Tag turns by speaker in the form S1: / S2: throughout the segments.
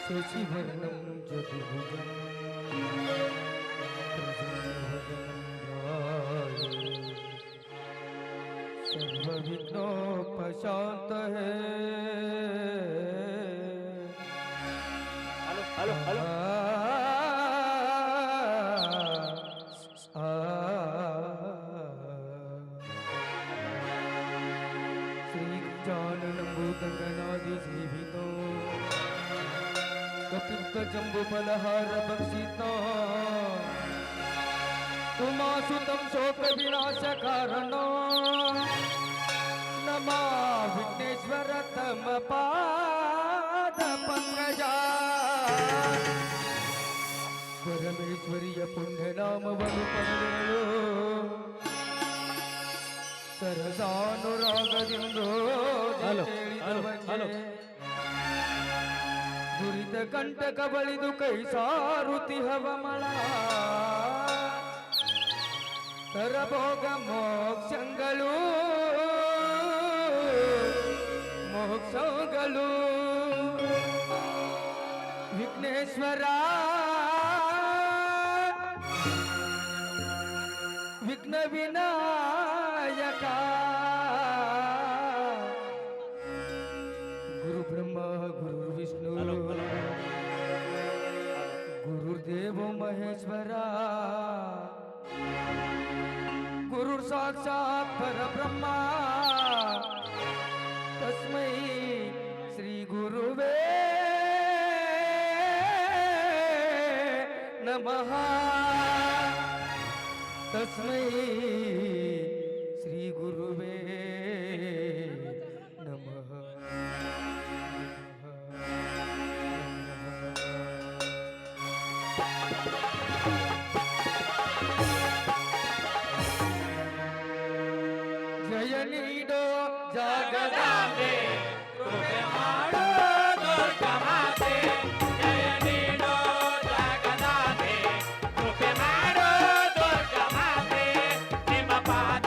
S1: शशिवर्णं चतुर्भुजं सर्वविघ्नोपशान्तये
S2: हेलो हेलो
S1: श्रीगजाननभूतगणादिसेवितो कपित्थजम्बुफलहार भक्षितो उमासुतं शोकविनाशकारणो नमा विघ्नेश्वर तम पाद पंकजा परमेश्वरीय पुण्यनामವನ್ನು ಪಡೆಯಲು ಸರಸಾನುರಾಗದಿಂದ ದುರಿತ ಕಂಟಕ ಬಳಿದು ಕೈ ಸಾರುತಿ ಹವಮಳ ತರಭೋಗ ಮೋಕ್ಷಗಳು ಮೋಕ್ಷಗಳು ವಿಘ್ನೇಶ್ವರ ವಿಘ್ನ ವಿನಾಯಕ ಗುರು ಬ್ರಹ್ಮ ಗುರು ವಿಷ್ಣು ಗುರುದೇವ ಮಹೇಶ್ವರ ಗುರು ಸಾಕ್ಷಾತ್ ಪರಬ್ರಹ್ಮ ತಸ್ಮೈ ಶ್ರೀ ಗುರುವೇ ನಮಃ तस्मै श्री गुरुवे नमः जय नीडो जगदांबे कृपे माडो दुर्गा माते
S2: जय नीडो जगदांबे कृपೆ ಮಾಡು ದುರ್ಗಾ ಮಾತೆ ನಿಮ್ಮ ಪಾದ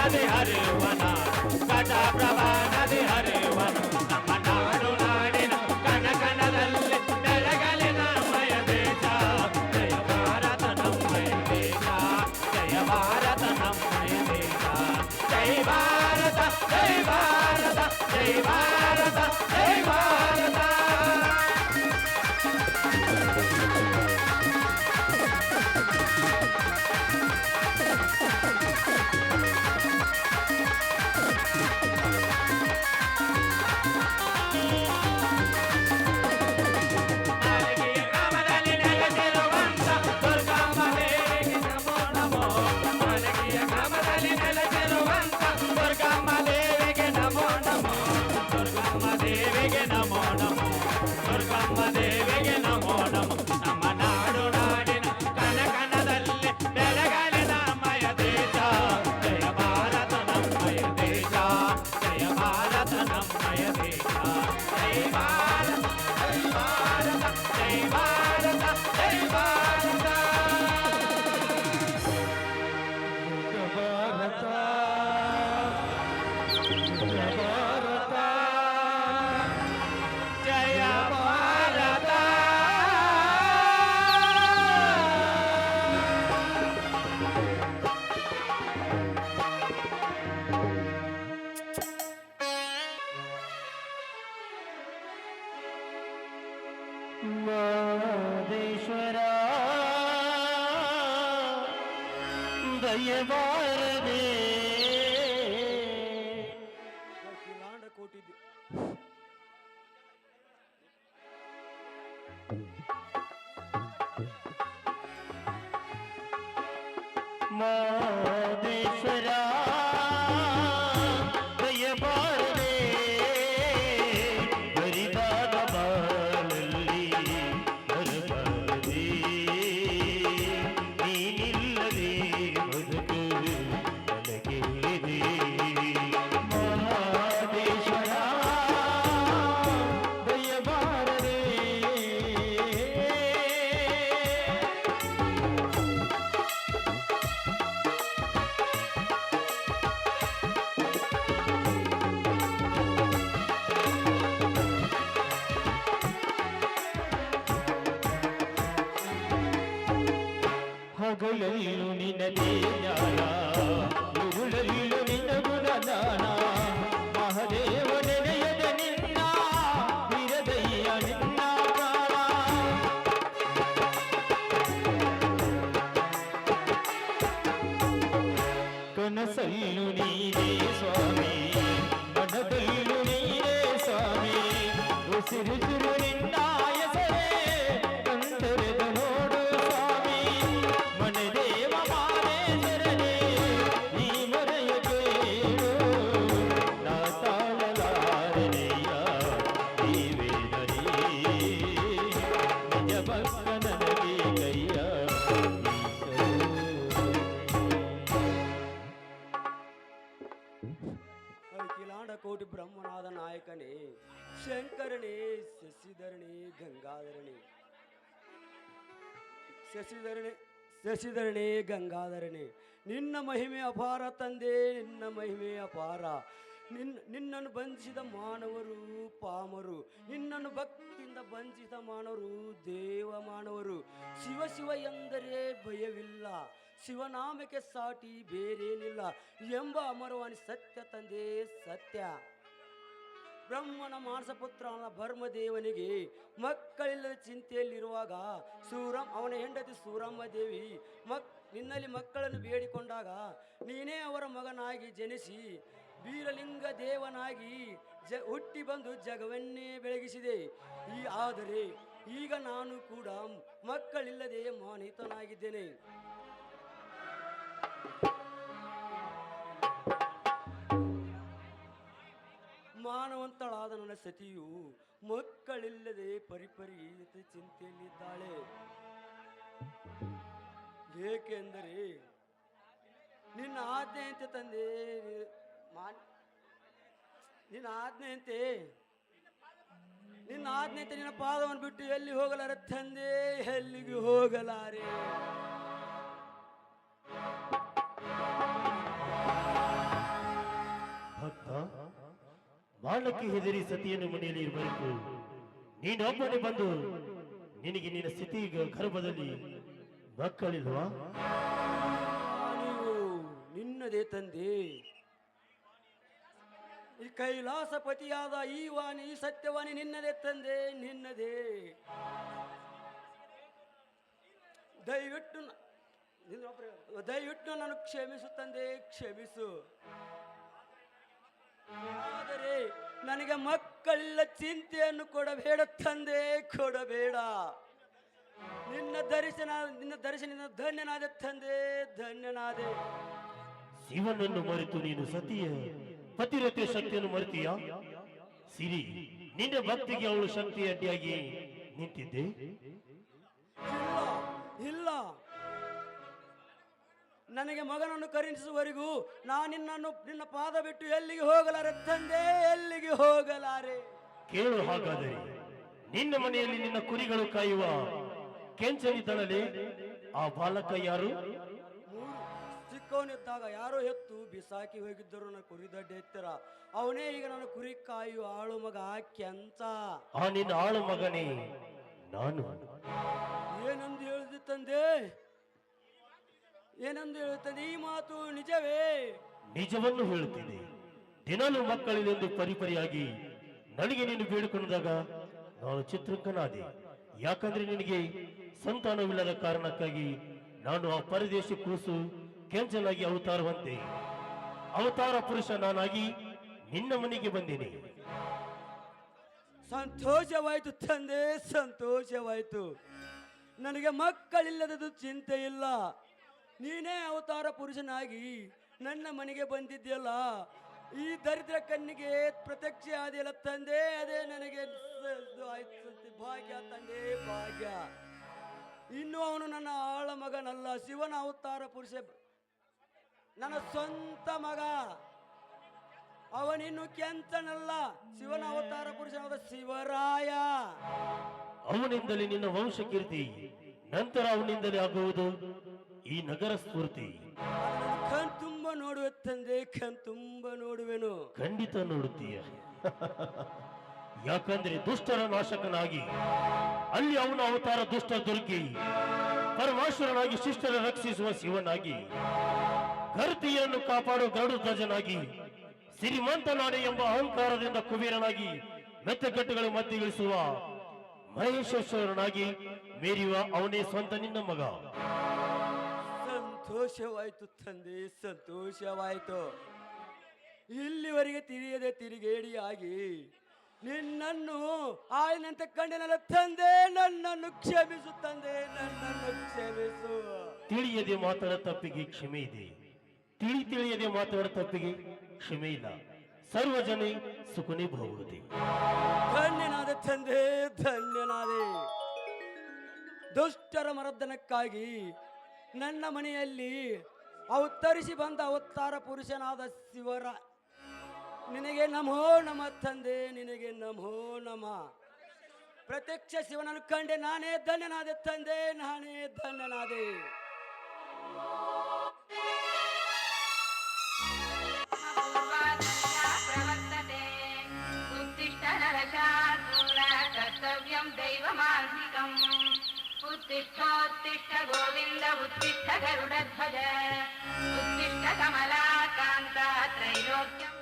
S2: ನದಿ ಹರಿಯುವ ನಾಡು ಘಟಪ್ರಭಾ ನದಿ ಹರಿಯುವ ನಮ್ಮ ನಾಡು ನಾಡಿನ ಕಣಕಣದಲ್ಲಿ ಬೆಳಗಲಿ ನಮ್ಮಯ ದೇಶ ಜಯ ಭಾರತ ನಮ್ಮಯ ದೇಶ ಜಯ ಭಾರತ ನಮ್ಮಯ ದೇಶ ಜೈ ಭಾರತ ಜೈ ಭಾರತ ಜೈ ಭಾರತ ಜೈ ಭಾರತ
S3: ಮಾದೇಶ್ವರ ದಯವಾರದೆ ಮಾದೇಶ್ವರ ದಯವಾರದೆ ಬರಿದಾದ ಬಾಳಲ್ಲಿ ಬರಬಾರದೆ ನೀನಿಲ್ಲದೆ ಬದುಕು ನನಗೆಲ್ಲಿದೆ ಮಹಾದೇಶ್ವರ ದಯವಾರದೆ ಹಗಲಲ್ಲೂ ನಿನದೇ ಜ್ಞಾನ ಇರುಳಲ್ಲೂ ನಿನ್ನ ಗುಣದಾನ ಮಹದೇವ ನೆನೆಯದ ನಿನ್ನ ಬಿರದಯ್ಯ ನಿನ್ನ ಪ್ರಾಣ ಕನಸಲ್ಲೂ ನೀನೇ ಸ್ವಾಮಿ ಮನದಲ್ಲೂ ನೀನೇ ಸ್ವಾಮಿ ಉಸಿರುಸಿರು ನಿನ್ನ ಹೆಸರೇ ಕಂದರೆದು ನೋಡು ಸ್ವಾಮಿ ಮನದೇವ ಮಾದೇಶ್ವರನೇ ಈ ಮೊರೆಯ ಕೇಳು ನಾ ತಾಳಲಾರನೆಯ ನೀವೇನರಿ ನಿಜ ಭಕ್ತ ನನಗೆ ಕೈಯ
S1: ಅಖಿಲಾಂಡ ಕೋಟಿ ಬ್ರಹ್ಮನಾದ ನಾಯಕನೇ ಶಂಕರನೇ ಶಶಿಧರಣಿ ಗಂಗಾಧರಣಿ ಶಶಿಧರಣಿ ಗಂಗಾಧರಣಿ ನಿನ್ನ ಮಹಿಮೆ ಅಪಾರ ತಂದೆ ನಿನ್ನ ಮಹಿಮೆ ಅಪಾರ ನಿನ್ನನ್ನು ಬಂಧಿಸಿದ ಮಾನವರು ಪಾಮರು ನಿನ್ನನ್ನು ಭಕ್ತಿಯಿಂದ ಬಂಧಿಸಿದ ಮಾನವರು ದೇವ ಮಾನವರು ಶಿವ ಶಿವ ಎಂದರೆ ಭಯವಿಲ್ಲ ಶಿವನಾಮಕ್ಕೆ ಸಾಟಿ ಬೇರೇನಿಲ್ಲ ಎಂಬ ಅಮರವಾಣಿ ಸತ್ಯ ತಂದೆ ಸತ್ಯ ಬ್ರಹ್ಮನ ಮಾನಸಪುತ್ರನ ಭರ್ಮದೇವನಿಗೆ ಮಕ್ಕಳಿಲ್ಲದ ಚಿಂತೆಯಲ್ಲಿರುವಾಗ ಅವನ ಹೆಂಡತಿ ಸೂರಮ್ಮ ದೇವಿ ನಿನ್ನಲ್ಲಿ ಮಕ್ಕಳನ್ನು ಬೇಡಿಕೊಂಡಾಗ ನೀನೇ ಅವರ ಮಗನಾಗಿ ಜನಿಸಿ ಬೀರಲಿಂಗ ದೇವನಾಗಿ ಹುಟ್ಟಿ ಬಂದು ಜಗವನ್ನೇ ಬೆಳಗಿಸಿದೆ ಆದರೆ ಈಗ ನಾನು ಕೂಡ ಮಕ್ಕಳಿಲ್ಲದೆ ಮಾನಿತನಾಗಿದ್ದೇನೆ. ಮಾನವಂತಳಾದ ನನ್ನ ಸತಿಯು ಮಕ್ಕಳಿಲ್ಲದೆ ಪರಿಪರಿತ ಚಿಂತೆಯಲ್ಲಿದ್ದಾಳೆ. ಏಕೆಂದರೆ ನಿನ್ನ ಆಜ್ಞೆಯಂತೆ ತಂದೆ ನಿನ್ನ ಆಜ್ಞೆಯಂತೆ ನಿನ್ನ ಪಾದವನ್ನು ಬಿಟ್ಟು ಎಲ್ಲಿ ಹೋಗಲಾರೆ ತಂದೆ, ಎಲ್ಲಿಗೂ ಹೋಗಲಾರೆ.
S4: ಬಾಲಕ್ಕೆ ಹೆದರಿ ಸತಿಯನ್ನು ಮನೆಯಲ್ಲಿ ಇರಬೇಕು. ನೀನೊಬ್ಬನೇ ಬಂದು ನಿನಗೆ ನಿನ್ನ ಸ್ಥಿತಿ ಗರ್ಭದಲ್ಲಿ ಮಕ್ಕಳಿಲ್ವಾ?
S1: ನೀವು ನಿನ್ನದೇ ತಂದೆ. ಈ ಕೈಲಾಸಪತಿಯಾದ ಈ ವಾಣಿ ಈ ಸತ್ಯವಾಣಿ ನಿನ್ನದೇ ತಂದೆ, ನಿನ್ನದೇ. ದಯವಿಟ್ಟು ನಾನು ಕ್ಷಮಿಸು ತಂದೆ, ಕ್ಷಮಿಸು. ಆದರೆ ನನಗೆ ಮಕ್ಕಳಿಲ್ಲ ಚಿಂತೆಯನ್ನು ಕೊಡಬೇಡ ತಂದೆ, ಕೊಡಬೇಡ. ನಿನ್ನ ದರ್ಶನದಿಂದ ಧನ್ಯನಾದೆ ತಂದೆ, ಧನ್ಯನಾದೆ.
S4: ಶಿವನನ್ನು ಮರೆತು ನೀನು ಸತಿಯ ಪತಿರತೆ ಶಕ್ತಿಯನ್ನು ಮರೆತೀಯ? ಸಿರಿ, ನಿನ್ನ ಭಕ್ತಿಗೆ ಅವಳು ಶಕ್ತಿ ಅಡ್ಡಿಯಾಗಿ ನಿಂತಿದ್ದೆ.
S1: ಇಲ್ಲ, ನನಗೆ ಮಗನನ್ನು ಕರುಣಿಸುವವರೆಗೂ ನಿನ್ನ ಪಾದ ಬಿಟ್ಟು ಎಲ್ಲಿಗೆ ಹೋಗಲಾರೆ ತಂದೆ, ಎಲ್ಲಿಗೆ ಹೋಗಲಾರೆ.
S4: ಕೇಳು, ಹಾಗಾದರೆ ನಿನ್ನ ಮನೆಯಲ್ಲಿ ನಿನ್ನ ಕುರಿಗಳು ಕಾಯುವ ಕೆಂಚನಿದ್ದಳಲೆ ಆ ಬಾಲಕ ಯಾರು?
S1: ಚಿಕ್ಕವನಿದ್ದಾಗ ಯಾರೋ ಎತ್ತು ಬಿಸಾಕಿ ಹೋಗಿದ್ದರು ನನ್ನ ಕುರಿ ದೊಡ್ಡ ಎತ್ತರ. ಅವನೇ ಈಗ ನನ್ನ ಕುರಿ ಕಾಯುವ ಆಳು ಮಗ ಕೆಂಚ.
S4: ಆ ನಿನ್ನ ಆಳು ಮಗನೇ ನಾನು.
S1: ಏನಂದು ಹೇಳಿದೆ ತಂದೆ, ಏನಂದು ಹೇಳುತ್ತದೆ ಈ ಮಾತು ನಿಜವೇ?
S4: ನಿಜವನ್ನು ಹೇಳುತ್ತಿದೆ. ದಿನಲೂ ಮಕ್ಕಳಿಗೆಂದು ಪರಿಪರಿಯಾಗಿ ನನಗೆ ನೀನು ಬೇಡಿಕೊಂಡಾಗ ನಾನು ಚಿತ್ರಂಕನಾದೆ. ಯಾಕಂದ್ರೆ ನಿನಗೆ ಸಂತಾನವಿಲ್ಲದ ಕಾರಣಕ್ಕಾಗಿ ನಾನು ಆ ಪರದೇಶಿ ಕೂಸು ಕೆಂಚನಾಗಿ ಅವತಾರವಂತೆ ಅವತಾರ ಪುರುಷ ನಾನಾಗಿ ನಿನ್ನ ಮನೆಗೆ ಬಂದಿನಿ.
S1: ಸಂತೋಷವಾಯ್ತು ತಂದೆ, ಸಂತೋಷವಾಯ್ತು. ನನಗೆ ಮಕ್ಕಳಿಲ್ಲದದು ಚಿಂತೆ ಇಲ್ಲ. ನೀನೇ ಅವತಾರ ಪುರುಷನಾಗಿ ನನ್ನ ಮನೆಗೆ ಬಂದಿದ್ಯಲ್ಲ, ಈ ದರಿದ್ರ ಕಣ್ಣಿಗೆ ಪ್ರತ್ಯಕ್ಷ ಆದಿಯಲ್ಲ ತಂದೆ, ಅದೇ ನನಗೆ ಭಾಗ್ಯ ತಂದೆ, ಭಾಗ್ಯ. ಇನ್ನು ಅವನು ನನ್ನ ಆಳ ಮಗನಲ್ಲ, ಶಿವನ ಅವತಾರ ಪುರುಷ, ನನ್ನ ಸ್ವಂತ ಮಗ. ಅವನಿನ್ನು ಕೆಂಚನಲ್ಲ, ಶಿವನ ಅವತಾರ ಪುರುಷನಾದ ಶಿವರಾಯ.
S4: ಅವನಿಂದಲೇ ನಿನ್ನ ವಂಶ ಕೀರ್ತಿ, ನಂತರ ಅವನಿಂದಲೇ ಆಗುವುದು ಈ ನಗರ ಸ್ಫೂರ್ತಿ.
S1: ಕಣ್ ತುಂಬ ನೋಡುವೆ ತಂದೆ, ಕಣ್ ತುಂಬ ನೋಡುವೆನು.
S4: ಖಂಡಿತ ನೋಡುತ್ತೀಯ. ಯಾಕಂದ್ರೆ ದುಷ್ಟರ ನಾಶಕನಾಗಿ ಅಲ್ಲಿ ಅವನ ಅವತಾರ ದುಷ್ಟ ದುರ್ಗಿ, ಪರಮೇಶ್ವರನಾಗಿ ಶಿಷ್ಟರ ರಕ್ಷಿಸುವ ಶಿವನಾಗಿ, ಘರ್ತಿಯನ್ನು ಕಾಪಾಡುವ ಗರುಡ ಧ್ವಜನಾಗಿ, ಶ್ರೀಮಂತ ನಾಡೆ ಎಂಬ ಅಹಂಕಾರದಿಂದ ಕುಬೇರನಾಗಿ ಮೆತ್ತಗಟ್ಟುಗಳ ಮಧ್ಯಗಿಳಿಸುವ ಮಹೇಶ್ವರನಾಗಿ ಮೆರೆಯುವ ಅವನೇ ಸ್ವಂತ ನಿನ್ನ ಮಗ.
S1: ಸಂತೋಷವಾಯ್ತು ತಂದೆ, ಸಂತೋಷವಾಯ್ತು. ಇಲ್ಲಿವರೆಗೆ ತಿಳಿಯದೆ ತಿರುಗೇಡಿಯಾಗಿ ನಿನ್ನನ್ನು ಆಯ್ನಂತ ಕಂಡನಲ್ಲ ತಂದೆ, ನನ್ನನ್ನು ಕ್ಷಮಿಸು ತಂದೆ, ನನ್ನನ್ನು ಕ್ಷಮಿಸು.
S4: ತಿಳಿಯದೆ ಮಾತಾಡ ತಪ್ಪಿಗೆ ಕ್ಷಮೆ ಇದೆ, ತಿಳಿಯದೆ ಮಾತಾಡ ತಪ್ಪಿಗೆ ಕ್ಷಮೆ ಇಲ್ಲ. ಸರ್ವಜನೆ ಸುಖನೇ ಭವತಿ.
S1: ಧನ್ಯನಾದೆ ತಂದೆ, ಧನ್ಯನಾದೆ. ದುಷ್ಟರ ಮರ್ದನಕ್ಕಾಗಿ ನನ್ನ ಮನೆಯಲ್ಲಿ ಅವತರಿಸಿ ಬಂದ ಅವತಾರ ಪುರುಷನಾದ ಶಿವರ ನಿನಗೆ ನಮೋ ನಮ ತಂದೆ, ನಿನಗೆ ನಮೋ ನಮ. ಪ್ರತ್ಯಕ್ಷ ಶಿವನನ್ನು ಕಂಡೆ ನಾನೇ ಧನ್ಯನಾದೆ ತಂದೆ, ನಾನೇ ಧನ್ಯನಾದೆ.
S5: कर्तव्यं दैवमान्तिकम् उत्तिष्ठोत्तिष्ठ गोविन्द उत्तिष्ठ गरुडध्वज उत्तिष्ठ कमलाकान्त त्रैलोक्यम्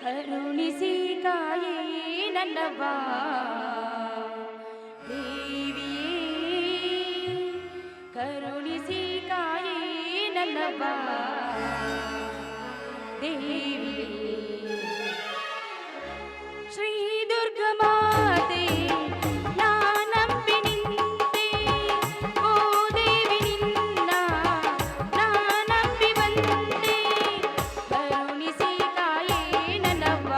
S6: ಕರುಣಿಸಿ ಕಾಯೇ ನನ್ನವ್ವ ದೇವಿಯೇ, ಕರುಣಿಸಿ ಕಾಯೇ ನನ್ನವ್ವ ದೇವಿಯೇ. ಶ್ರೀ ದುರ್ಗಾ ಮಾತೆ ನನ್ನವ್ವ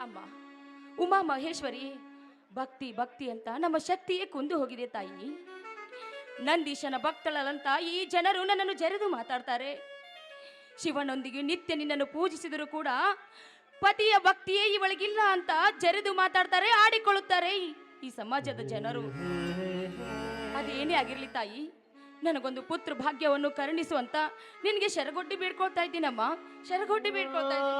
S6: ಅಮ್ಮ, ಉಮಾ ಮಹೇಶ್ವರಿ, ಭಕ್ತಿ ಭಕ್ತಿ ಅಂತ ನಮ್ಮ ಶಕ್ತಿಯೇ ಕುಂದು ಹೋಗಿದೆ ತಾಯಿ. ನಂದೀಶನ ಭಕ್ತಳಂತ ಈ ಜನರು ನನ್ನನ್ನು ಜರೆದು ಮಾತಾಡ್ತಾರೆ. ಶಿವನೊಂದಿಗೆ ನಿತ್ಯ ನಿನ್ನನ್ನು ಪೂಜಿಸಿದರೂ ಕೂಡ ಪತಿಯ ಭಕ್ತಿಯೇ ಇವಳಿಗಿಲ್ಲ ಅಂತ ಜರೆದು ಮಾತಾಡ್ತಾರೆ, ಆಡಿಕೊಳ್ಳುತ್ತಾರೆ ಈ ಸಮಾಜದ ಜನರು. ಅದೇನೇ ಆಗಿರ್ಲಿ ತಾಯಿ, ನನಗೊಂದು ಪುತ್ರ ಭಾಗ್ಯವನ್ನು ಕರುಣಿಸುವಂತ ನಿನಗೆ ಶರಗೊಡ್ಡಿ ಬೇಡ್ಕೊಳ್ತಾ ಇದ್ದೀನಮ್ಮ, ಶರಗೊಡ್ಡಿ ಬೇಡ್ಕೊಳ್ತಾ ಇದ್ದೀನಿ.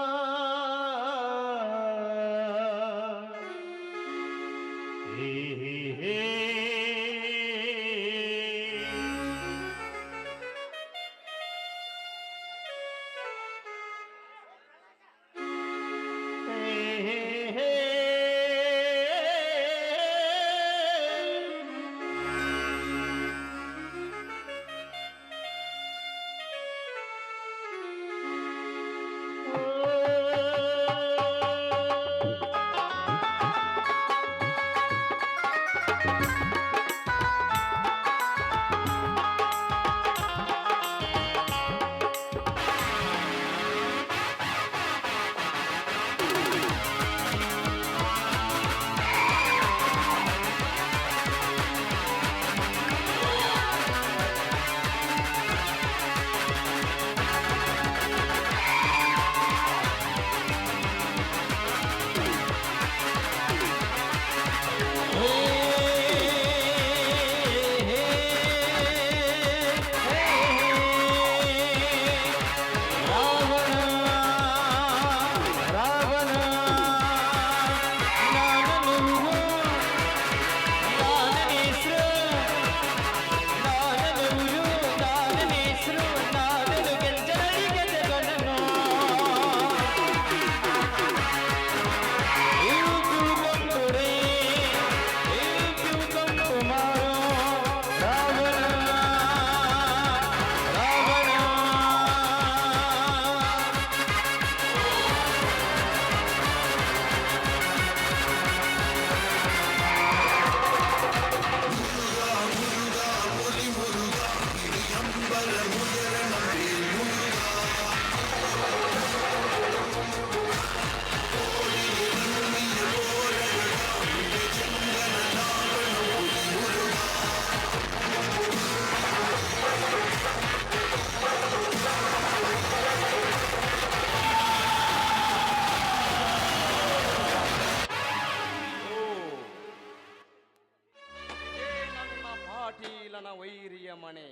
S1: ವೈರಿಯ ಮನೆ.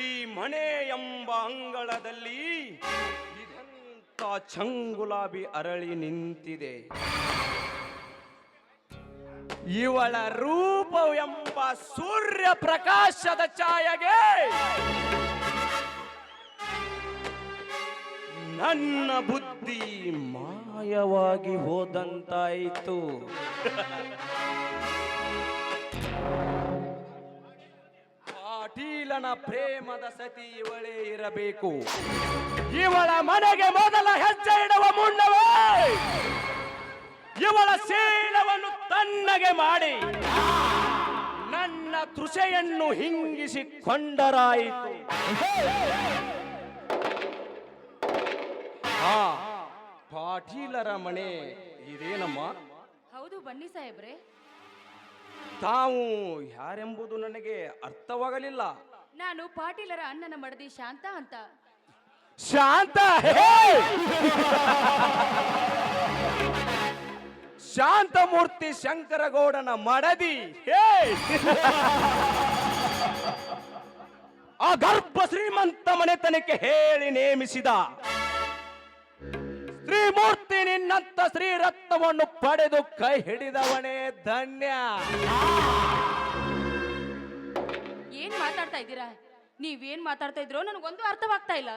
S1: ಈ ಮನೆ ಎಂಬ ಅಂಗಳದಲ್ಲಿ ಇದೆಂತ ಚಂಗುಲಾಬಿ ಅರಳಿ ನಿಂತಿದೆ. ಇವಳ ರೂಪವೆಂಬ ಸೂರ್ಯ ಪ್ರಕಾಶದ ಛಾಯೆಗೆ ನನ್ನ ಬುದ್ಧಿ ಮಾಯವಾಗಿ ಹೋದಂತಾಯಿತು. ಪಾಟೀಲನ ಪ್ರೇಮದ ಸತಿ ಇವಳೇ ಇರಬೇಕು. ಇವಳ ಮನೆಗೆ ಮೊದಲ ಹೆಜ್ಜೆ ಇಡುವ ಮುನ್ನವೇ ಇವಳ ಶೀಲವನ್ನು ತಣ್ಣಗೆ ಮಾಡಿ ನನ್ನ ತೃಷೆಯನ್ನು ಹಿಂಗಿಸಿಕೊಂಡರಾಯಿತು. ಪಾಟೀಲರ ಮನೆ ಇದೇನಮ್ಮ?
S6: ಹೌದು ಬನ್ನಿ ಸಾಹೇಬ್ರೆ.
S1: ತಾವು ಯಾರೆಂಬುದು ನನಗೆ ಅರ್ಥವಾಗಲಿಲ್ಲ.
S6: ನಾನು ಪಾಟೀಲರ ಅಣ್ಣನ ಮಡದಿ ಶಾಂತ ಅಂತ.
S1: ಶಾಂತ? ಶಾಂತಮೂರ್ತಿ ಶಂಕರಗೌಡನ ಮಡದಿ? ಆ ಗರ್ಭ ಶ್ರೀಮಂತ ಮನೆತನಕ್ಕೆ ಹೇಳಿ ನೇಮಿಸಿದ ಶ್ರೀಮೂರ್ತಿ ನಿನ್ನಂತ ಶ್ರೀರತ್ನವನ್ನು ಪಡೆದು ಕೈ ಹಿಡಿದವನೇ ಧನ್ಯ.
S6: ಏನ್ ಮಾತಾಡ್ತಾ ಇದ್ದೀರಾ? ನೀವೇನ್ ಮಾತಾಡ್ತಾ ಇದ್ರೋ ನನಗೊಂದು ಅರ್ಥವಾಗ್ತಾ ಇಲ್ಲ.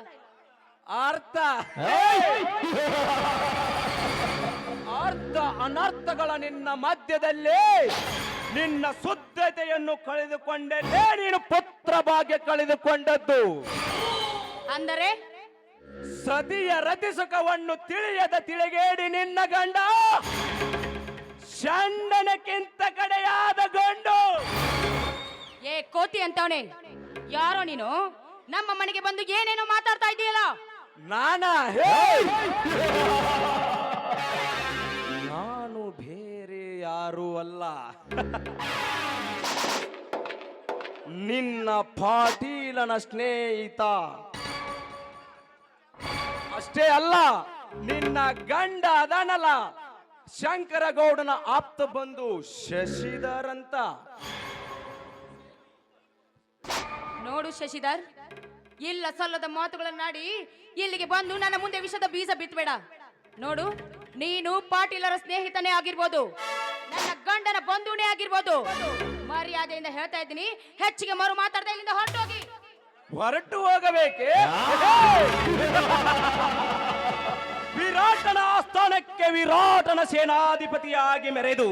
S1: ಅರ್ಥ ಅರ್ಥ ಅನರ್ಥಗಳ ನಿನ್ನ ಮಧ್ಯದಲ್ಲಿ ನಿನ್ನ ಶುದ್ಧತೆಯನ್ನು ಕಳೆದುಕೊಂಡೇ ನೀನು ಪುತ್ರ ಭಾಗ್ಯ ಕಳೆದುಕೊಂಡದ್ದು.
S6: ಅಂದರೆ
S1: ಸತಿಯ ರತಿ ಸುಖವನ್ನು ತಿಳಿಯದ ತಿಳಿಗೇಡಿ ನಿನ್ನ ಗಂಡ ಷಂಡನಕ್ಕಿಂತ ಕಡೆಯಾದ ಗಂಡು.
S6: ಏ ಕೋತಿ ಅಂತವನೇ, ಯಾರೋ ನೀನು ನಮ್ಮ ಮನೆಗೆ ಬಂದು ಏನೇನೋ ಮಾತಾಡ್ತಾ ಇದೀಯಲ್ಲ?
S1: ನಾನಾ ನಾನು ಬೇರೆ ಯಾರೂ ಅಲ್ಲ, ನಿನ್ನ ಪಾಟೀಲನ ಸ್ನೇಹಿತ. ಅಷ್ಟೇ ಅಲ್ಲ, ನಿನ್ನ ಗಂಡ ಅದನಲ್ಲ ಶಂಕರಗೌಡನ ಆಪ್ತ ಬಂಧು ಶಶಿಧರ್ ಅಂತ.
S6: ನೋಡು ಶಶಿಧರ್, ಇಲ್ಲ ಸಲ್ಲದ ಮಾತುಗಳನ್ನಾಡಿ ಇಲ್ಲಿಗೆ ಬಂದು ನನ್ನ ಮುಂದೆ ವಿಷದ ಬೀಜ ಬಿತ್ತಬೇಡ. ನೋಡು, ನೀನು ಪಾಟೀಲರ ಸ್ನೇಹಿತನೇ ಆಗಿರ್ಬೋದು, ನನ್ನ ಗಂಡನ ಬಂಧುನೇ ಆಗಿರ್ಬೋದು. ಮರ್ಯಾದೆಯಿಂದ ಹೇಳ್ತಾ ಇದ್ದೀನಿ, ಹೆಚ್ಚಿಗೆ ಮರು ಮಾತಾಡ್ತಾ ಇಲ್ಲಿಂದ ಹೊರಟೋಗಿ.
S1: ಹೊರಟು ಹೋಗಬೇಕೆ? ವಿರಾಟನ ಆಸ್ಥಾನಕ್ಕೆ ವಿರಾಟನ ಸೇನಾಧಿಪತಿಯಾಗಿ ಮೆರೆದು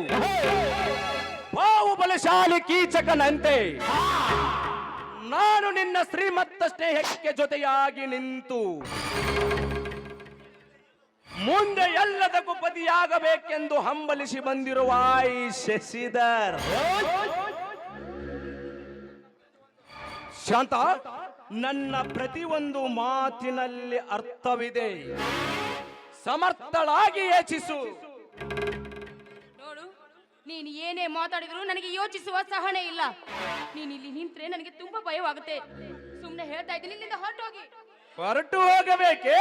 S1: ಬಾಹುಬಲಶಾಲಿ ಕೀಚಕನಂತೆ ನಾನು ನಿನ್ನ ಶ್ರೀಮಂತ ಸ್ನೇಹಕ್ಕೆ ಜೊತೆಯಾಗಿ ನಿಂತು ಮುಂದೆ ಎಲ್ಲದಕ್ಕೂ ಪತಿಯಾಗಬೇಕೆಂದು ಹಂಬಲಿಸಿ ಬಂದಿರುವ ಈ ಶಶಿಧರ್. ಶಾಂತ, ನನ್ನ ಪ್ರತಿಯೊಂದು ಮಾತಿನಲ್ಲಿ ಅರ್ಥವಿದೆ, ಸಮರ್ಥಳಾಗಿ ಯೋಚಿಸು.
S6: ನೋಡು, ನೀನು ಏನೇ ಮಾತಾಡಿದ್ರು ನನಗೆ ಯೋಚಿಸುವ ಸಹನೆ ಇಲ್ಲ. ನೀನು ಇಲ್ಲಿ ನಿಂತ್ರೆ ನನಗೆ ತುಂಬಾ ಭಯವಾಗುತ್ತೆ. ಸುಮ್ಮನೆ ಹೇಳ್ತಾ ಇದ್ದೀನಿ, ಇಲ್ಲಿಂದ ಹೊರಟೋಗಿ.
S1: ಹೊರಟು ಹೋಗಬೇಕೆ?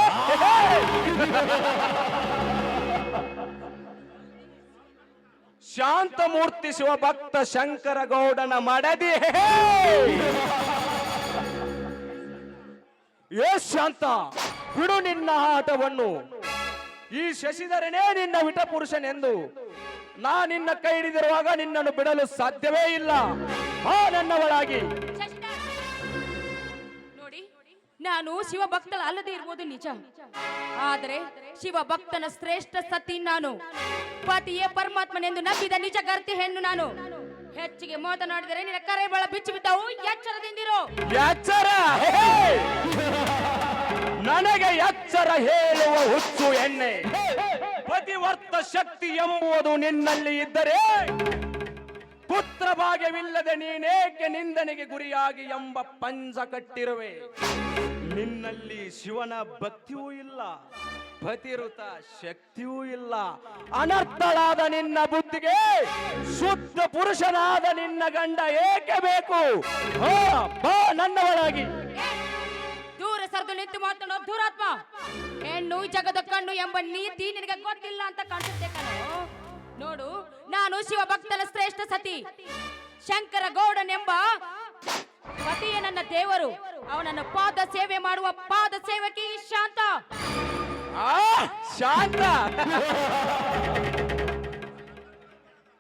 S1: ಶಾಂತಮೂರ್ತಿ ಶಿವಭಕ್ತ ಶಂಕರಗೌಡನ ಮಡದಿ. ಏ ಶಾಂತ, ಬಿಡು ನಿನ್ನ ಆಟವನ್ನು. ಈ ಶಶಿಧರನೇ ನಿನ್ನ ವಿಟಪುರುಷನೆಂದು ನಾ ನಿನ್ನ ಕೈ ಹಿಡಿದಿರುವಾಗ ನಿನ್ನನ್ನು ಬಿಡಲು ಸಾಧ್ಯವೇ ಇಲ್ಲ. ನನ್ನವಳಾಗಿ
S6: ನೋಡಿ, ನಾನು ಶಿವಭಕ್ತಳ ಅಲ್ಲದೆ ಇರ್ಬೋದು ನಿಜ, ಆದರೆ ಶಿವಭಕ್ತನ ಶ್ರೇಷ್ಠ ಸತಿ ನಾನು. ಪತಿಯೇ ಪರಮಾತ್ಮನೆಂದು ನಂಬಿದ ನಿಜ ಗರ್ತಿ ಹೆಣ್ಣು ನಾನು. ಹೆಚ್ಚಿಗೆ ಮಾತನಾಡಿದರೆ ನಿನ್ನ ಕರೆ ಬಳ ಬಿಚ್ಚಿ ಬಿದ್ದವು. ಎಚ್ಚರದಿಂದಿರು.
S1: ಎಚ್ಚರ? ನನಗೆ ಎಚ್ಚರ ಹೇಳುವ ಹುಚ್ಚು ಎಣ್ಣೆ. ಪತಿವರ್ತ ಶಕ್ತಿ ಎಂಬುದು ನಿನ್ನಲ್ಲಿ ಇದ್ದರೆ ಪುತ್ರ ಭಾಗ್ಯವಿಲ್ಲದೆ ನೀನೇಕೆ ನಿಂದನೆಗೆ ಗುರಿಯಾಗಿ ಎಂಬ ಪಂಜ ಕಟ್ಟಿರುವೆ. ನಿನ್ನಲ್ಲಿ ಶಿವನ ಭಕ್ತಿಯೂ ಇಲ್ಲ, ಪತಿರುತ ಶಕ್ತಿಯೂ ಇಲ್ಲ. ಅನರ್ಥಳಾದ ನಿನ್ನ ಬುದ್ಧಿಗೆ ಶುದ್ಧ ಪುರುಷನಾದ ನಿನ್ನ ಗಂಡ ಏಕೆ ಬೇಕು? ಬಾ ನನ್ನವಳಾಗಿ.
S6: ದೂರ ಸರಿದು ನಿಂತು ಮಾತನಾಡೋ ದುರಾತ್ಮ. ಹೆಣ್ಣು ಜಗದ ಕಣ್ಣು ಎಂಬ ನೀತಿ ನಿನಗೆ ಗೊತ್ತಿಲ್ಲ ಅಂತ ಕಾಣಿಸುತ್ತೆ ಕಣೋ. ನೋಡು, ನಾನು ಶಿವಭಕ್ತನ ಶ್ರೇಷ್ಠ ಸತಿ. ಶಂಕರಗೌಡನೆಂಬ ಪತಿಯೇ ನನ್ನ ದೇವರು. ಅವನನ್ನು ಪಾದ ಸೇವೆ ಮಾಡುವ ಪಾದ ಸೇವಕಿ ಶಾಂತ.
S1: ಶಾಂತ,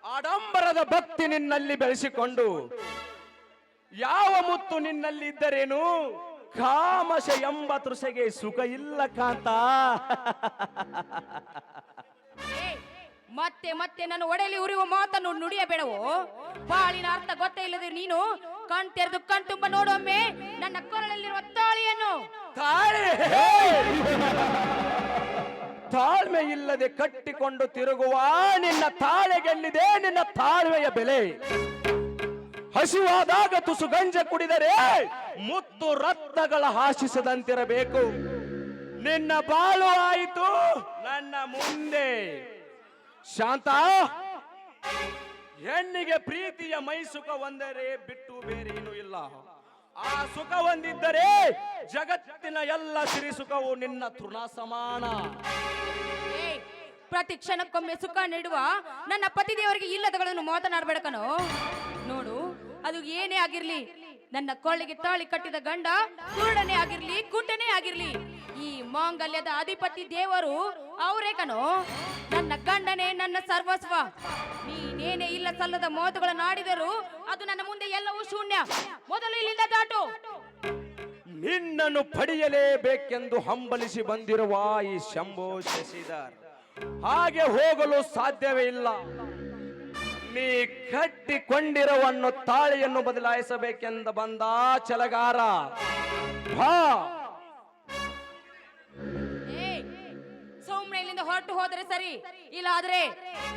S1: ಆಡಂಬರದ ಭಕ್ತಿ ನಿನ್ನಲ್ಲಿ ಬೆಳೆಸಿಕೊಂಡು ಯಾವ ಮುತ್ತು ನಿನ್ನಲ್ಲಿ ಇದ್ದರೇನು? ಕಾಮಶ ಎಂಬ ತೃಷೆಗೆ ಸುಖ ಇಲ್ಲ ಕಾಂತ.
S6: ಮತ್ತೆ ಮತ್ತೆ ನನ್ನ ಒಡೆಯಲ್ಲಿ ಉರಿಯುವ ಮಾತನ್ನು ನುಡಿಯಬೇಡವೋ. ಬಾಳಿನ ಅರ್ಥ ಗೊತ್ತೇ ಇಲ್ಲದೆ ನೀನು ಕಣ್ ತೆರೆದು ಕಣ್ ತುಂಬ ನೋಡೊಮ್ಮೆ ನನ್ನ ಕೊರಳಲ್ಲಿರುವ ತಾಳಿಯನ್ನು.
S1: ತಾಳ್ಮೆ ಇಲ್ಲದೆ ಕಟ್ಟಿಕೊಂಡು ತಿರುಗುವ ನಿನ್ನ ತಾಳೆಗೆಲ್ಲಿದೆ ನಿನ್ನ ತಾಳ್ಮೆಯ ಬೆಲೆ? ಹಸಿವಾದಾಗ ತುಸು ಗಂಜ ಕುಡಿದರೆ ಮುತ್ತು ರತ್ನಗಳ ಆಶಿಸದಂತಿರಬೇಕು. ನಿನ್ನ ಬಾಳು ಆಯಿತು ನನ್ನ ಮುಂದೆ. ಶಾಂತ, ಹೆಣ್ಣಿಗೆ ಪ್ರೀತಿಯ ಮೈ ಸುಖ ಒಂದರೆ ಬಿಟ್ಟು ಬೇರೇನೂ ಇಲ್ಲ. ಆ ಸುಖ ಹೊಂದಿದ್ದರೆ ಜಗತ್ತಿನ ಎಲ್ಲ ಸಿರಿ ಸುಖವು ನಿನ್ನ ತೃಣ ಸಮಾನ.
S6: ಪ್ರತಿ ಕ್ಷಣಕ್ಕೊಮ್ಮೆ ಸುಖ ನೀಡುವ ನನ್ನ ಪತಿದೇವರಿಗೆ ಇಲ್ಲದಗಳನ್ನು ಮಾತನಾಡಬೇಡಕನೋ. ನೋಡು, ಅದು ಏನೇ ಆಗಿರ್ಲಿ, ನನ್ನ ಕೊಳ್ಳಿಗೆ ತಾಳಿ ಕಟ್ಟಿದ ಗಂಡ ಕುರುಡನೇ ಆಗಿರ್ಲಿ ಕುಂಟನೇ ಆಗಿರ್ಲಿ, ಈ ಮಾಂಗಲ್ಯದ ಅಧಿಪತಿ ದೇವರು ಅವರೇ ಕಣೋ. ನನ್ನ ಗಂಡನೇ ನನ್ನ ಸರ್ವಸ್ವ. ನೀನೇನೇ ಇಲ್ಲ ಸಲ್ಲದ ಮಾತುಗಳನ್ನು ಆಡಿದರೂ ಅದು ನನ್ನ ಮುಂದೆ ಎಲ್ಲವೂ ಶೂನ್ಯ. ಮೊದಲು ಇಲ್ಲಿಂದ ದಾಟು.
S1: ನಿನ್ನನ್ನು ಪಡೆಯಲೇಬೇಕೆಂದು ಹಂಬಲಿಸಿ ಬಂದಿರುವ ಈ ಶಂಭೋ ಶಶಿಧರ್ ಹಾಗೆ ಹೋಗಲು ಸಾಧ್ಯವೇ ಇಲ್ಲ. ನೀ ಕಟ್ಟಿಕೊಂಡಿರುವನ್ನು ತಾಳಿಯನ್ನು ಬದಲಾಯಿಸಬೇಕೆಂದು ಬಂದ ಛಲಗಾರ.
S6: ಸುಮ್ನೆ ಇಲ್ಲಿಂದ ಹೊರಟು ಹೋದರೆ ಸರಿ, ಇಲ್ಲಾದ್ರೆ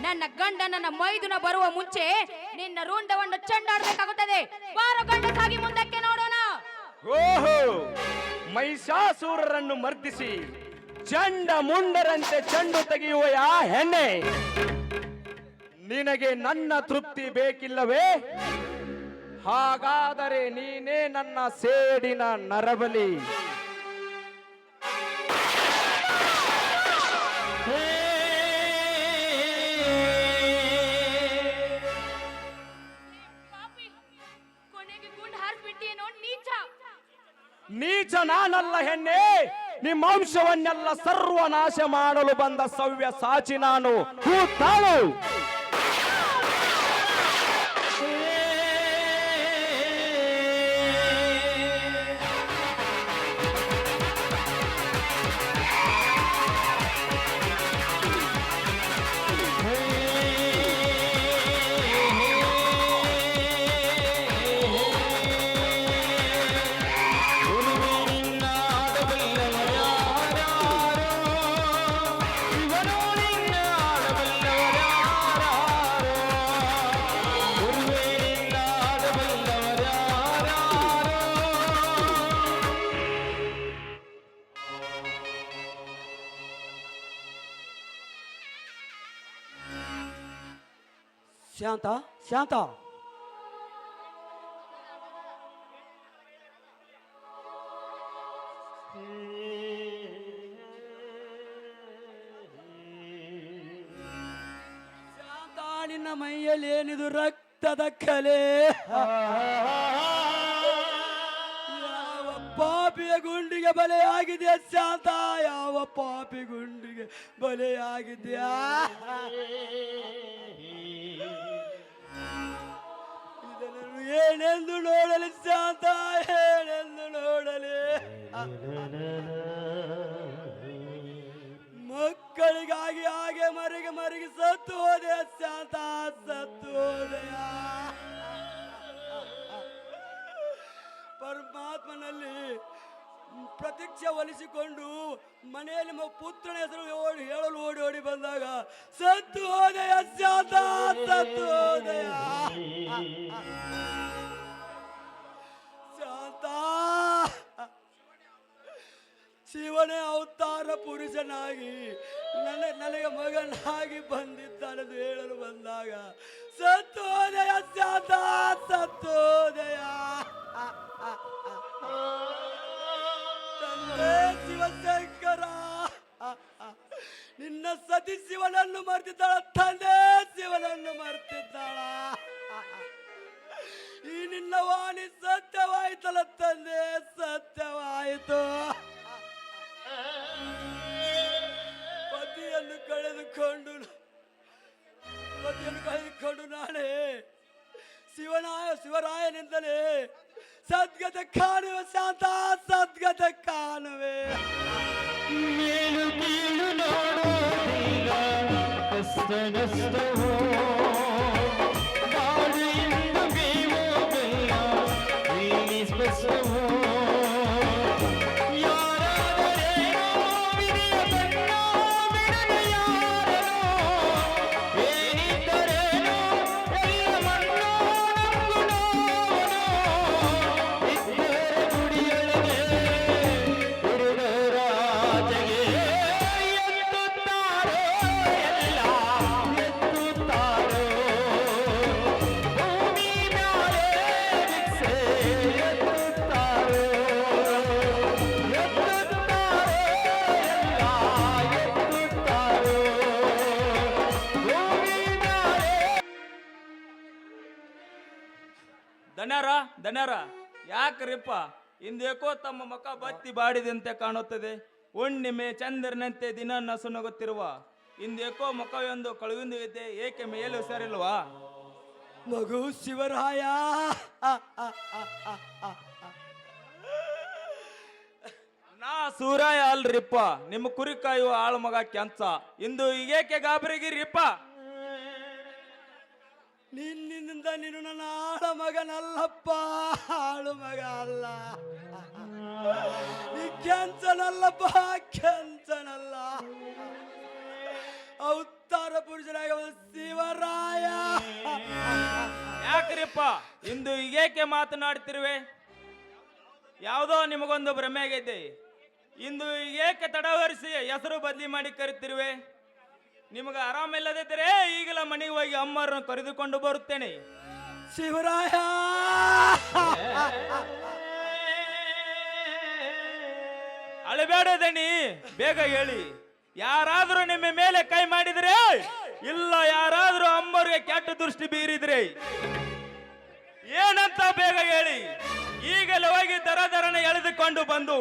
S6: ನನ್ನ ಗಂಡ ನನ್ನ ಮೈದುನ ಬರುವ ಮುಂಚೆ ನಿನ್ನ ರುಂಡವನ್ನು ಚೆಂಡಾಡಬೇಕಾಗುತ್ತದೆ. ಬಾರೋ ಗಂಡ ಸಾಗಿ ಮುಂದಕ್ಕೆ ನೋಡೋಣ.
S1: ಓಹೋ, ಮಹಿಷಾಸುರರನ್ನು ಮರ್ದಿಸಿ ಚಂಡ ಮುಂಡರಂತೆ ಚೆಂಡು ತೆಗೆಯುವ ಹೆಣ್ಣೆ, ನಿನಗೆ ನನ್ನ ತೃಪ್ತಿ ಬೇಕಿಲ್ಲವೇ? ಹಾಗಾದರೆ ನೀನೇ ನನ್ನ ಸೇಡಿನ ನರಬಲಿ.
S6: ಕೊನೆಗೆ ಗುಂಡು ಹಾರಿಸ್ಬಿಟ್ಟಿಯೇನೋ ನೀಚ.
S1: ನೀಚ ನಾನಲ್ಲ ಹೆಣ್ಣೆ, ನಿಮ್ಮ ವಂಶವನ್ನೆಲ್ಲ ಸರ್ವನಾಶ ಮಾಡಲು ಬಂದ ಸವ್ಯ ಸಾಚಿ ನಾನು. ಕೂತಾಳು.
S7: ಶಾಂತ ಶಾಂತ ಶಾಂತ, ನಿನ್ನ ಮೈಯಲ್ಲಿ ಏನಿದು ರಕ್ತದ ಕಲೆ? ಯಾವ ಪಾಪಿಯ ಗುಂಡಿಗೆ ಬಲೆಯಾಗಿದೆಯಾ ಶಾಂತ? ಯಾವ ಪಾಪಿ ಗುಂಡಿಗೆ ಬಲೆಯಾಗಿದೆಯಾ? ಇದನ್ನು ಏನೆಂದು ನೋಡಲಿ ಶಾಂತ, ಏನೆಂದು ನೋಡಲಿ? ಮಕ್ಕಳಿಗಾಗಿ ಹಾಗೆ ಮರಿಗೆ ಸತ್ತು ಹೋದೆ ಶಾಂತ, ಸತ್ತು ಹೋದೆಯ. ಪರಮಾತ್ಮನಲ್ಲಿ ಪ್ರತೀಕ್ಷೆ ಒಲಿಸಿಕೊಂಡು ಮನೆಯಲ್ಲಿ ಪುತ್ರನ ಹೆಸರು ಹೇಳಲು ಓಡಿ ಬಂದಾಗ ಸತ್ತು ಹೋದೆಯ ಶಾಂತ, ಸತ್ತು ಹೋದೆಯ ಶಾಂತ. ಶಿವನೇ ಅವತಾರ ಪುರುಷನಾಗಿ ನನಗೆ ಮಗನಾಗಿ ಬಂದಿದ್ದಾನೆಂದು ಹೇಳಲು ಬಂದಾಗ ಸತ್ತು ಹೋದೆಯ ಶಾಂತ, ಸತ್ತು ಹೋದೆಯ. ತಂದೆ ಶಿವಶಂಕರ, ನಿನ್ನ ಸತಿ ಶಿವನನ್ನು ಮರ್ತಿದ್ದಾಳ, ತಂದೆ ಶಿವನನ್ನು ಮರ್ತಿದ್ದಾಳ. ಈ ನಿನ್ನ ವಾಣಿ ಸತ್ಯವಾಯಿತಲ್ಲ ತಂದೆ, ಸತ್ಯವಾಯಿತು. ಪತಿಯನ್ನು ಕಳೆದುಕೊಂಡು ನಾಳೆ ಶಿವರಾಯನಿಂದಲೇ ಸದ್ಗತ ಕಾಣುವೆ ಶಾಂತ, ಸದ್ಗತ ಕಾಣುವೆ.
S3: ಮೇಲು ಕೀಳು ನೋಡೋದೀಗ ಕಷ್ಟ ನಷ್ಟವೋ, ಬಾಳು ಎಂದು ಬೇವೋ ಬೆಲ್ಲ ಇಲ್ಲಿ ಸ್ಪರ್ಶವೋ. ಯಾರಾದರೇನೋ ವಿಧಿಯ ಬಣ್ಣ ಬಿಡಲು ಯಾರನೋ, ಏನಿದ್ದರೇನೋ ಎಲ್ಲ ಮಣ್ಣೋ ನಂಗುಣೋ. ಇದ್ದರೆ ಗುಡಿಯೊಳಗೆ ಹುಡುಗರ ರಾಜಗೆ ಎತ್ತುತ್ತಾರೋ, ಎಲ್ಲ ಎತ್ತುತ್ತಾರೋ. ಭೂಮಿ ಮ್ಯಾಲೆ ಭಿಕ್ಷೆ ಎತ್ತುತ್ತಾರೋ, ಎತ್ತುತ್ತಾರೋ, ಎಲ್ಲ ಎತ್ತುತ್ತಾರೋ. ಭೂಮಿ ಮ್ಯಾಲೆ
S8: ದಣ್ಯರ ಯಾಕ್ರಿಪ್ಪ ಇಂದೇಕೋ ತಮ್ಮ ಮುಖ ಬತ್ತಿ ಬಾಡಿದಂತೆ ಕಾಣುತ್ತದೆ. ಹುಣ್ಣಿಮೆ ಚಂದ್ರನಂತೆ ದಿನ ನಸುನಗುತ್ತಿರುವ ಇಂದೇಕೋ ಮುಖವೊಂದು ಕಳುವಿಂದಿದೆ, ಏಕೆ ಮೇಲು ಸರಿಲ್ವಾ?
S7: ಮಗು ಶಿವರಾಯ,
S8: ನಾ ಸೂರಾಯ ಅಲ್ರಿಪ್ಪ, ನಿಮ್ಮ ಕುರಿ ಕಾಯುವ ಆಳು ಮಗ ಕೆಂಚ. ಇಂದು ಈಗೇಕೆ ಗಾಬರಿಗಿರಿಪ್ಪ?
S7: ನಿನ್ನಿಂದ ನೀನು ನನ್ನ ಆಳ ಮಗನಲ್ಲಪ್ಪ, ಆಳು ಮಗ ಅಲ್ಲ. ನೀ ಕೆಂಚನಲ್ಲಪ್ಪ, ಕೆಂಚನಲ್ಲ. ಅವತಾರ ಪುರುಷನಾಗ ಶಿವರಾಯ.
S8: ಯಾಕ್ರಿಪ್ಪ ಇಂದು ಈಗೇಕೆ ಮಾತನಾಡ್ತಿರುವೆ? ಯಾವುದೋ ನಿಮಗೊಂದು ಭ್ರಮೆ ಆಗೈತೆ. ಇಂದು ಏಕೆ ತಡವರಿಸಿ ಹೆಸರು ಬದಲಿ ಮಾಡಿ ಕರೀತಿರುವೆ? ನಿಮಗೆ ಆರಾಮಿಲ್ಲದಿದ್ದರೆ ಈಗಲ ಮನೆಗೆ ಹೋಗಿ ಅಮ್ಮರನ್ನು ಕರೆದುಕೊಂಡು ಬರುತ್ತೇನೆ.
S7: ಶಿವರಾಯ
S8: ಅಳಬೇಡ ದಣಿ, ಬೇಗ ಹೇಳಿ. ಯಾರಾದ್ರೂ ನಿಮ್ಮ ಮೇಲೆ ಕೈ ಮಾಡಿದ್ರೆ, ಇಲ್ಲ ಯಾರಾದ್ರೂ ಅಮ್ಮರಿಗೆ ಕೆಟ್ಟ ದೃಷ್ಟಿ ಬೀರಿದ್ರೆ ಏನಂತ ಬೇಗ ಹೇಳಿ. ಈಗಲೇ ಹೋಗಿ ದರದರನೆ ಎಳೆದುಕೊಂಡು ಬಂದು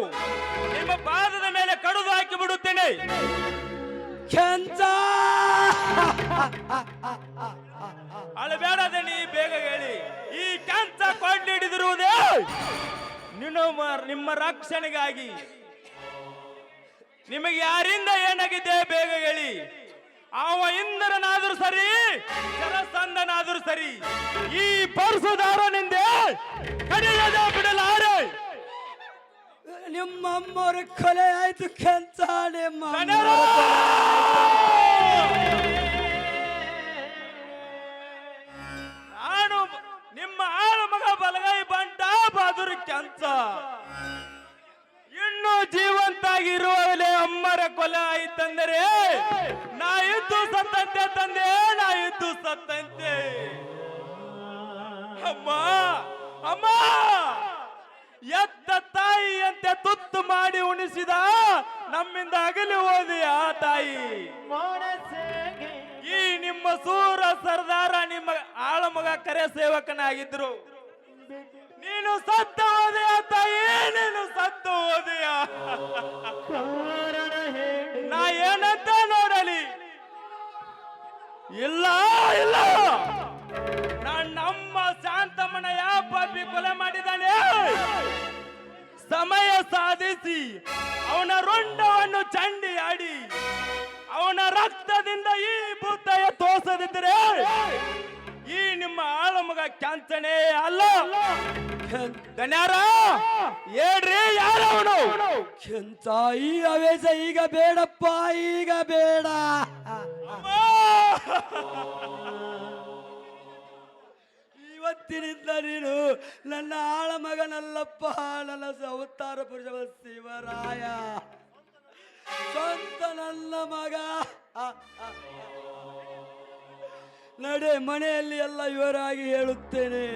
S8: ನಿಮ್ಮ ಪಾದದ ಮೇಲೆ ಕಡಿದು ಹಾಕಿ ಬಿಡುತ್ತೇನೆ.
S7: ಕೆಂಚ
S8: ಅಳಬೇಡ ದಣಿ, ಬೇಗ ಹೇಳಿ. ಈ ಕೆಂಚ ಕೊಂಡಿಡಿದಿರುವುದೇ ನಿಮ್ಮ ರಕ್ಷಣೆಗಾಗಿ. ನಿಮಗೆ ಯಾರಿಂದ ಏನಾಗಿದೆ ಬೇಗ ಹೇಳಿ. ಅವ ಇಂದ್ರನಾದರೂ ಸರಿ, ಜಲಸಂಧನಾದರೂ ಸರಿ, ಈ ಪರಸುದಾರನಿಂದ ಕಡಿಯದ ಬಿಡಲಾರೆ.
S7: ನಿಮ್ಮ ಅಮ್ಮವ್ರ ಕೊಲೆ ಆಯ್ತು ಕೆಂಚ. ನಿಮ್ಮ
S8: ಜನರು! ನಾನು ನಿಮ್ಮ ಆಳು ಮಗ ಬಲಗೈ ಬಂಟ ಬಹಾದೂರ್ ಕೆಂಚ ಇನ್ನು ಜೀವಂತಾಗಿರುವವಲೇ ಅಮ್ಮರ ಕೊಲೆ ಆಯ್ತಂದರೆ ನಾ ಇದ್ದು ಸತ್ತಂತೆ ತಂದೆ, ನಾ ಇದ್ದು ಸತ್ತಂತೆ. ಅಮ್ಮ ಅಮ್ಮ, ಎತ್ತ ತಾಯಿಯಂತೆ ತುತ್ತು ಮಾಡಿ ಉಣಿಸಿದ ನಮ್ಮಿಂದ ಅಗಲಿ ಹೋದಿ ಆ ತಾಯಿ. ಈ ನಿಮ್ಮ ಸೂರ ಸರ್ದಾರ ನಿಮ್ಮ ಆಳ ಮಗ ಕರೆ ಸೇವಕನಾಗಿದ್ರು. ನೀನು ಸತ್ತ ಹೋದೆಯ ತಾಯಿ, ನೀನು ಸತ್ತ ಹೋದೆಯ. ನಾ ಏನಂತ ನೋಡಲಿ? ಇಲ್ಲ ಇಲ್ಲ, ನಮ್ಮ ಶಾಂತಮ್ಮನ ಯಾವ ಪಾಪಿ ಕೊಲೆ ಮಾಡಿದ್ದಾನೆ? ಸಮಯ ಸಾಧಿಸಿ ಅವನ ರುಂಡವನ್ನು ಚಂಡಿ ಆಡಿ ಅವನ ರಕ್ತದಿಂದ ಈ ಬುದ್ಧಯ ತೋಸದಿದ್ದರೆ ಈ ನಿಮ್ಮ ಆಳ ಮಗ ಕ್ಯಾಂಚನೆ ಅಲ್ಲ. ಗಣ್ಯಾರ ಹೇಳ್ರಿ, ಯಾರವನು?
S7: ಕೆಂಚ ಈ ಅವೇಶ ಈಗ ಬೇಡಪ್ಪ, ಈಗ ಬೇಡ. ಇವತ್ತಿನಿಂದ ನೀನು ನನ್ನ ಆಳ ಮಗನಲ್ಲಪ್ಪ, ನನ್ನ ಅವತಾರ ಪುರುಷ ಶಿವರಾಯ, ಸ್ವಂತ ನನ್ನ ಮಗ. ನಡೆ, ಮನೆಯಲ್ಲಿ ಎಲ್ಲ ವಿವರವಾಗಿ ಹೇಳುತ್ತೇನೆ.